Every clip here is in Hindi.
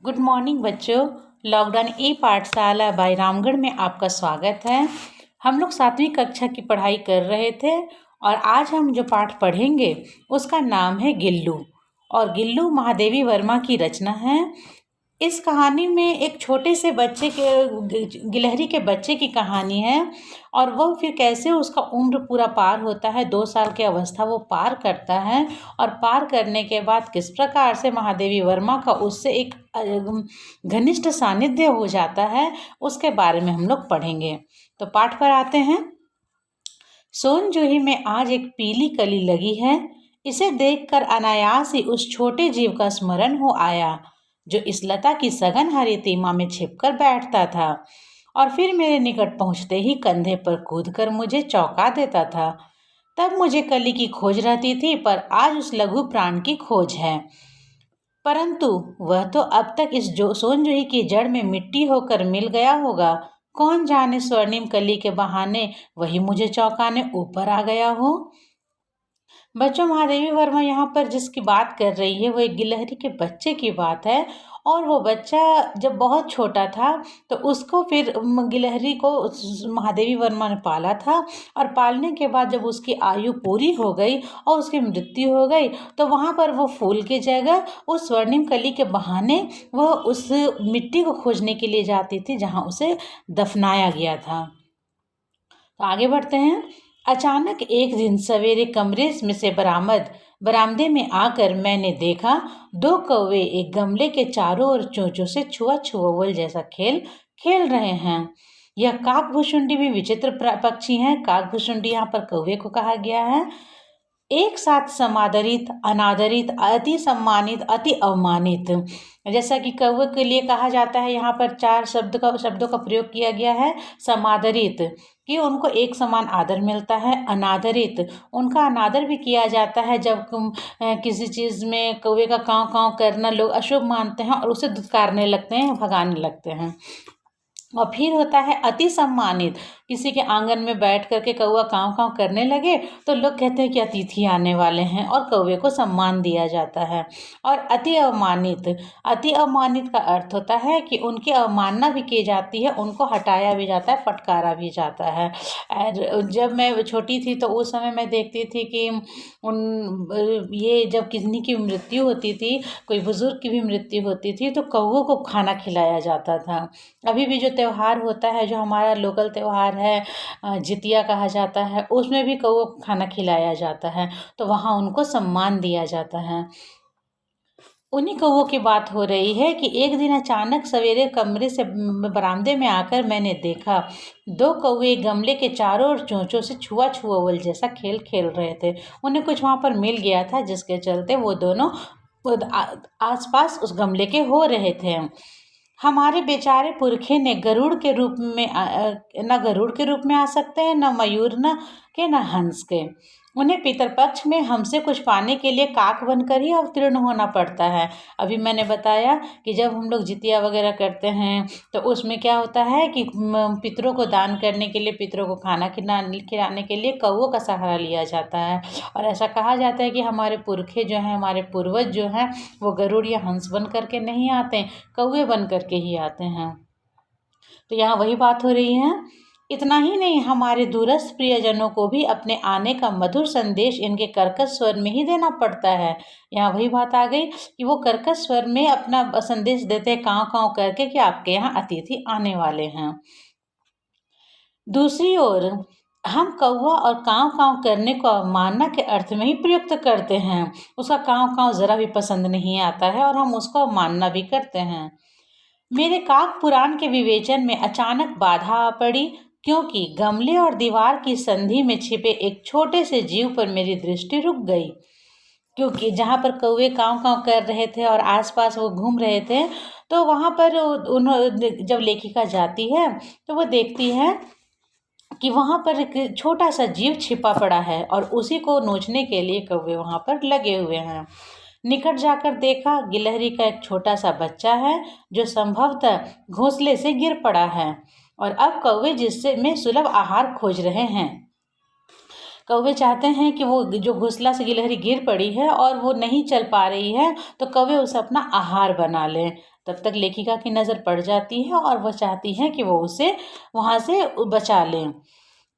गुड मॉर्निंग बच्चों। लॉकडाउन ई पाठशाला बाई रामगढ़ में आपका स्वागत है। हम लोग 7वीं कक्षा की पढ़ाई कर रहे थे और आज हम जो पाठ पढ़ेंगे उसका नाम है गिल्लू। और गिल्लू महादेवी वर्मा की रचना है। इस कहानी में एक छोटे से बच्चे के गिलहरी के बच्चे की कहानी है और वो फिर कैसे उसका उम्र पूरा पार होता है, 2 साल की अवस्था वो पार करता है और पार करने के बाद किस प्रकार से महादेवी वर्मा का उससे एक घनिष्ठ सानिध्य हो जाता है, उसके बारे में हम लोग पढ़ेंगे। तो पाठ पर आते हैं। सोनजूही में आज एक पीली कली लगी है। इसे देखकर अनायास ही उस छोटे जीव का स्मरण हो आया जो इस लता की सघन हरी तीमा में छिपकर बैठता था और फिर मेरे निकट पहुंचते ही कंधे पर कूदकर मुझे चौंका देता था। तब मुझे कली की खोज रहती थी, पर आज उस लघु प्राण की खोज है। परंतु वह तो अब तक इस सोनजूही की जड़ में मिट्टी होकर मिल गया होगा। कौन जाने स्वर्णिम कली के बहाने वही मुझे चौंकाने ऊपर आ गया हो। बच्चों, महादेवी वर्मा यहाँ पर जिसकी बात कर रही है वो एक गिलहरी के बच्चे की बात है। और वो बच्चा जब बहुत छोटा था तो उसको फिर गिलहरी को महादेवी वर्मा ने पाला था और पालने के बाद जब उसकी आयु पूरी हो गई और उसकी मृत्यु हो गई तो वहाँ पर वो फूल की जगह उस स्वर्णिम कली के बहाने वह उस मिट्टी को खोजने के लिए जाती थी जहाँ उसे दफनाया गया था। तो आगे बढ़ते हैं। अचानक एक दिन सवेरे कमरे में से बरामदे में आकर मैंने देखा 2 कौवे एक गमले के चारों ओर चोंचों से छुआ छुअवल जैसा खेल खेल रहे हैं। यह काकभुसुंडी भी विचित्र पक्षी हैं। काकभुसुंडी यहाँ पर कौवे को कहा गया है। एक साथ समादरित, अनादरित, अति सम्मानित, अति अवमानित, जैसा कि कौवे के लिए कहा जाता है। यहाँ पर 4 शब्दों का प्रयोग किया गया है। समादरित कि उनको एक समान आदर मिलता है। अनादरित, उनका अनादर भी किया जाता है जब किसी चीज़ में कौवे का काँव काँव करना लोग अशुभ मानते हैं और उसे धुतकारने लगते हैं, भगाने लगते हैं। और फिर होता है अति सम्मानित, किसी के आंगन में बैठ करके कौवा काँव काँव करने लगे तो लोग कहते हैं कि अतिथि आने वाले हैं और कौवे को सम्मान दिया जाता है। और अति अवमानित का अर्थ होता है कि उनकी अवमानना भी की जाती है, उनको हटाया भी जाता है, फटकारा भी जाता है। और जब मैं छोटी थी तो उस समय मैं देखती थी कि ये जब किसी की मृत्यु होती थी, कोई बुजुर्ग की भी मृत्यु होती थी तो कौवों को खाना खिलाया जाता था। अभी भी जो त्यौहार होता है, जो हमारा लोकल त्यौहार है, जितिया कहा जाता है, उसमें भी कौवों को खाना खिलाया जाता है, तो वहाँ उनको सम्मान दिया जाता है। उन्हीं कौवों की बात हो रही है कि एक दिन अचानक सवेरे कमरे से बरामदे में आकर मैंने देखा 2 कौवे गमले के चारों ओर चोंचों से छुआ छुअवल जैसा खेल खेल रहे थे। उन्हें कुछ वहाँ पर मिल गया था जिसके चलते वो दोनों आसपास उस गमले के हो रहे थे। हमारे बेचारे पुरखे ने गरुड़ के रूप में न गरुड़ के रूप में आ सकते हैं, न मयूर न हंस के। उन्हें पितरपक्ष में हमसे कुछ पाने के लिए काक बनकर ही अवतीर्ण होना पड़ता है। अभी मैंने बताया कि जब हम लोग जितिया वगैरह करते हैं तो उसमें क्या होता है कि पितरों को दान करने के लिए, पितरों को खाना खिलाने के लिए कौवों का सहारा लिया जाता है। और ऐसा कहा जाता है कि हमारे पुरखे जो हैं, हमारे पूर्वज जो हैं, वो गरुड़ या हंस बन करके नहीं आते, कौवे बन करके ही आते हैं। तो यहाँ वही बात हो रही है। इतना ही नहीं, हमारे दूरस्थ प्रियजनों को भी अपने आने का मधुर संदेश इनके कर्कश स्वर में ही देना पड़ता है। यहाँ वही बात आ गई कि वो कर्कश स्वर में अपना संदेश देते हैं, काँव काँव करके, कि आपके यहाँ अतिथि आने वाले हैं। दूसरी ओर हम कौवा और काँव काँव करने को अवमानना के अर्थ में ही प्रयुक्त करते हैं। उसका काँव काँव जरा भी पसंद नहीं आता है और हम उसको अवमानना भी करते हैं। मेरे काक पुराण के विवेचन में अचानक बाधा आ पड़ी, क्योंकि गमले और दीवार की संधि में छिपे एक छोटे से जीव पर मेरी दृष्टि रुक गई। क्योंकि जहाँ पर कौवे काँव काँव कर रहे थे और आसपास वो घूम रहे थे, तो वहाँ पर जब लेखिका जाती है तो वो देखती है कि वहाँ पर एक छोटा सा जीव छिपा पड़ा है और उसी को नोचने के लिए कौवे वहाँ पर लगे हुए हैं। निकट जाकर देखा, गिलहरी का एक छोटा सा बच्चा है जो संभवतः घोंसले से गिर पड़ा है और अब कौवे जिससे में सुलभ आहार खोज रहे हैं। कौवे चाहते हैं कि वो जो घोंसला से गिलहरी गिर पड़ी है और वो नहीं चल पा रही है तो कौवे उसे अपना आहार बना लें। तब तक लेखिका की नज़र पड़ जाती है और वह चाहती है कि वो उसे वहाँ से बचा लें।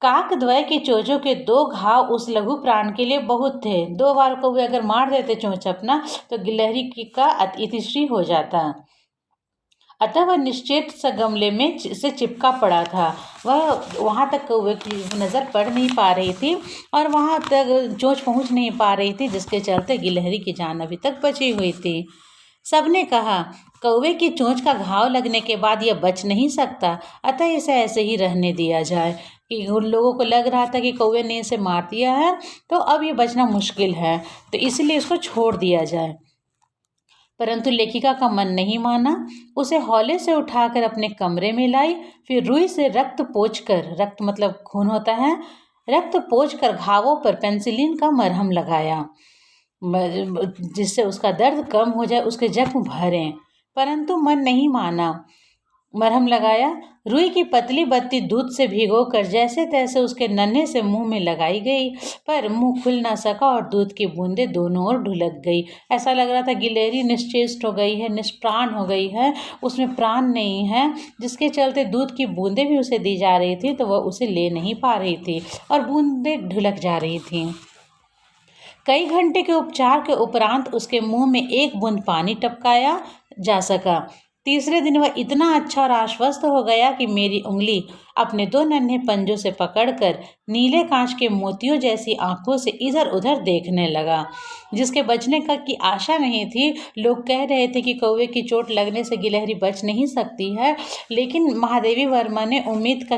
काकद्वय की चोंचों के 2 घाव उस लघु प्राण के लिए बहुत थे। 2 बार को वे अगर मार देते चोंच अपना तो गिलहरी का इतिश्री हो जाता। अतः वह निश्चेत सा गमले में से चिपका पड़ा था। वह वहाँ तक कौवे की नज़र पड़ नहीं पा रही थी और वहाँ तक चोंच पहुँच नहीं पा रही थी, जिसके चलते गिलहरी की जान अभी तक बची हुई थी। सबने कहा कौवे की चोंच का घाव लगने के बाद यह बच नहीं सकता, अतः इसे ऐसे ही रहने दिया जाए। कि उन लोगों को लग रहा था कि कौवे ने इसे मार दिया है तो अब ये बचना मुश्किल है, तो इसलिए इसको छोड़ दिया जाए। परंतु लेखिका का मन नहीं माना। उसे हौले से उठाकर अपने कमरे में लाई, फिर रुई से रक्त पोंछकर, रक्त मतलब खून होता है, रक्त पोंछकर घावों पर पेनिसिलिन का मरहम लगाया, जिससे उसका दर्द कम हो जाए, उसके जख्म भरें। परंतु मन नहीं माना। मरहम लगाया, रुई की पतली बत्ती दूध से भिगोकर जैसे तैसे उसके नन्हे से मुंह में लगाई गई, पर मुंह खुल ना सका और दूध की बूंदें दोनों ओर ढुलक गई। ऐसा लग रहा था गिलहरी निश्चेष्ट हो गई है, निष्प्राण हो गई है, उसमें प्राण नहीं है, जिसके चलते दूध की बूंदें भी उसे दी जा रही थी तो वह उसे ले नहीं पा रही थी और बूंदें ढुलक जा रही थीं। कई घंटे के उपचार के उपरांत उसके मुंह में एक बूंद पानी टपकाया जा सका। तीसरे दिन वह इतना अच्छा और आश्वस्त हो गया कि मेरी उंगली अपने 2 नन्हे पंजों से पकड़कर नीले कांच के मोतियों जैसी आंखों से इधर उधर देखने लगा। जिसके बचने का की आशा नहीं थी। लोग कह रहे थे कि कौवे की चोट लगने से गिलहरी बच नहीं सकती है, लेकिन महादेवी वर्मा ने उम्मीद का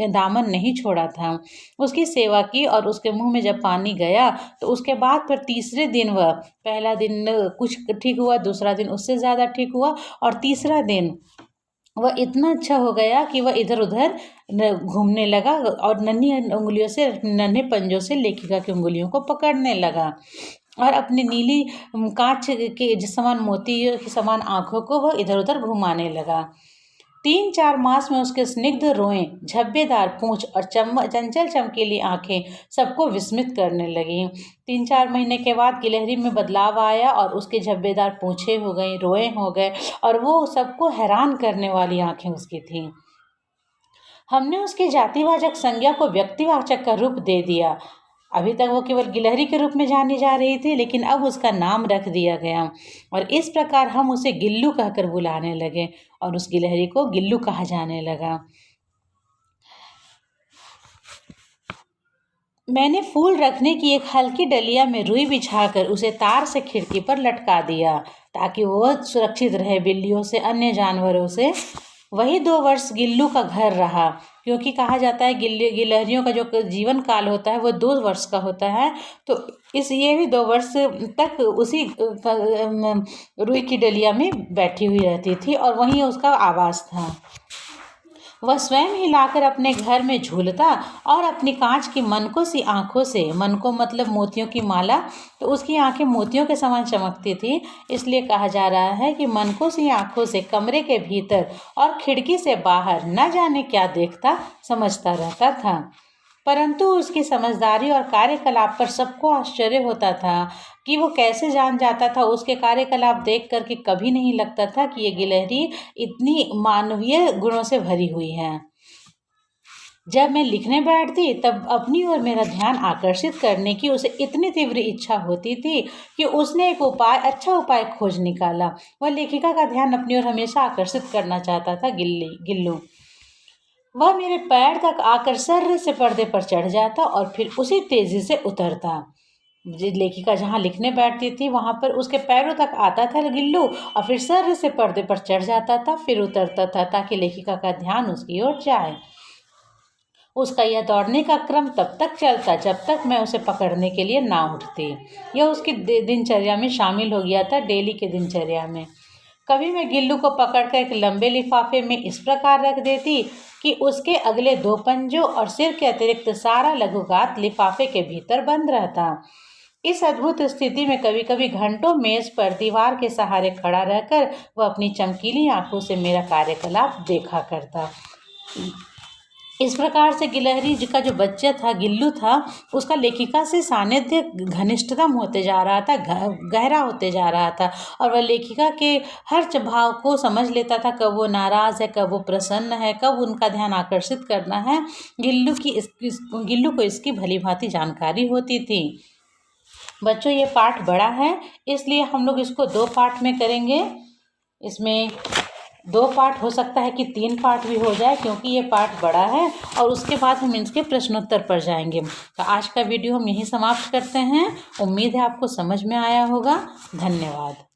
दामन नहीं छोड़ा था। उसकी सेवा की और उसके मुंह में जब पानी गया तो उसके बाद फिर तीसरे दिन वह, पहला दिन कुछ ठीक हुआ, दूसरा दिन उससे ज़्यादा ठीक हुआ और तीसरा दिन वह इतना अच्छा हो गया कि वह इधर उधर घूमने लगा और नन्ही उंगलियों से, नन्हे पंजों से लेखिका की उंगलियों को पकड़ने लगा और अपनी नीली कांच के समान मोती के समान आंखों को वह इधर उधर घुमाने लगा। 3-4 मास में उसके स्निग्ध रोएं, झब्बेदार पूंछ और चंचल चमकीली आंखें सबको विस्मित करने लगीं। 3-4 महीने के बाद गिलहरी में बदलाव आया और उसके झब्बेदार पूंछें हो गई, रोएं हो गए और वो सबको हैरान करने वाली आंखें उसकी थीं। हमने उसकी जातिवाचक संज्ञा को व्यक्तिवाचक का रूप दे दिया। अभी तक वो केवल गिलहरी के रूप में जानी जा रही थी, लेकिन अब उसका नाम रख दिया गया और इस प्रकार हम उसे गिल्लू कहकर बुलाने लगे और उस गिलहरी को गिल्लू कहा जाने लगा। मैंने फूल रखने की एक हल्की डलिया में रुई बिछाकर उसे तार से खिड़की पर लटका दिया ताकि वह सुरक्षित रहे बिल्लियों से, अन्य जानवरों से। वही 2 वर्ष गिल्लू का घर रहा, क्योंकि कहा जाता है गिलहरियों का जो जीवन काल होता है वो 2 वर्ष का होता है। तो ये भी 2 वर्ष तक उसी रुई की डलिया में बैठी हुई रहती थी और वहीं उसका आवास था। वह स्वयं हिलाकर अपने घर में झूलता और अपनी कांच की मनकों सी आंखों से, मनकों मतलब मोतियों की माला, तो उसकी आंखें मोतियों के समान चमकती थी, इसलिए कहा जा रहा है कि मनकों सी आंखों से कमरे के भीतर और खिड़की से बाहर न जाने क्या देखता समझता रहता था। परंतु उसकी समझदारी और कार्यकलाप पर सबको आश्चर्य होता था कि वो कैसे जान जाता था। उसके कार्यकलाप देख कर के कभी नहीं लगता था कि ये गिलहरी इतनी मानवीय गुणों से भरी हुई है। जब मैं लिखने बैठती तब अपनी ओर मेरा ध्यान आकर्षित करने की उसे इतनी तीव्र इच्छा होती थी कि उसने एक अच्छा उपाय खोज निकाला। वह लेखिका का ध्यान अपनी ओर हमेशा आकर्षित करना चाहता था। गिल्लू वह मेरे पैर तक आकर सर्र से पर्दे पर चढ़ जाता और फिर उसी तेजी से उतरता। लेखिका जहाँ लिखने बैठती थी वहाँ पर उसके पैरों तक आता था गिल्लू और फिर सर्र से पर्दे पर चढ़ जाता था, फिर उतरता था ताकि लेखिका का ध्यान उसकी ओर जाए। उसका यह दौड़ने का क्रम तब तक चलता जब तक मैं उसे पकड़ने के लिए ना उठती। यह उसकी दिनचर्या में शामिल हो गया था, डेली के दिनचर्या में। कभी मैं गिल्लू को पकड़कर एक लंबे लिफाफे में इस प्रकार रख देती कि उसके अगले 2 पंजों और सिर के अतिरिक्त सारा लघुगात लिफाफे के भीतर बंद रहता। इस अद्भुत स्थिति में कभी कभी घंटों मेज पर दीवार के सहारे खड़ा रहकर वह अपनी चमकीली आंखों से मेरा कार्यकलाप देखा करता। इस प्रकार से गिलहरी जी का जो बच्चा था, गिल्लू था, उसका लेखिका से सानिध्य घनिष्ठतम होते जा रहा था, गहरा होते जा रहा था और वह लेखिका के हर भाव को समझ लेता था। कब वो नाराज़ है, कब वो प्रसन्न है, कब उनका ध्यान आकर्षित करना है, गिल्लू को इसकी भली भांति जानकारी होती थी। बच्चों, ये पाठ बड़ा है, इसलिए हम लोग इसको 2 पार्ट में करेंगे। इसमें 2 पार्ट, हो सकता है कि 3 पार्ट भी हो जाए, क्योंकि ये पाठ बड़ा है और उसके बाद हम इसके प्रश्नोत्तर पर जाएंगे। तो आज का वीडियो हम यहीं समाप्त करते हैं। उम्मीद है आपको समझ में आया होगा। धन्यवाद।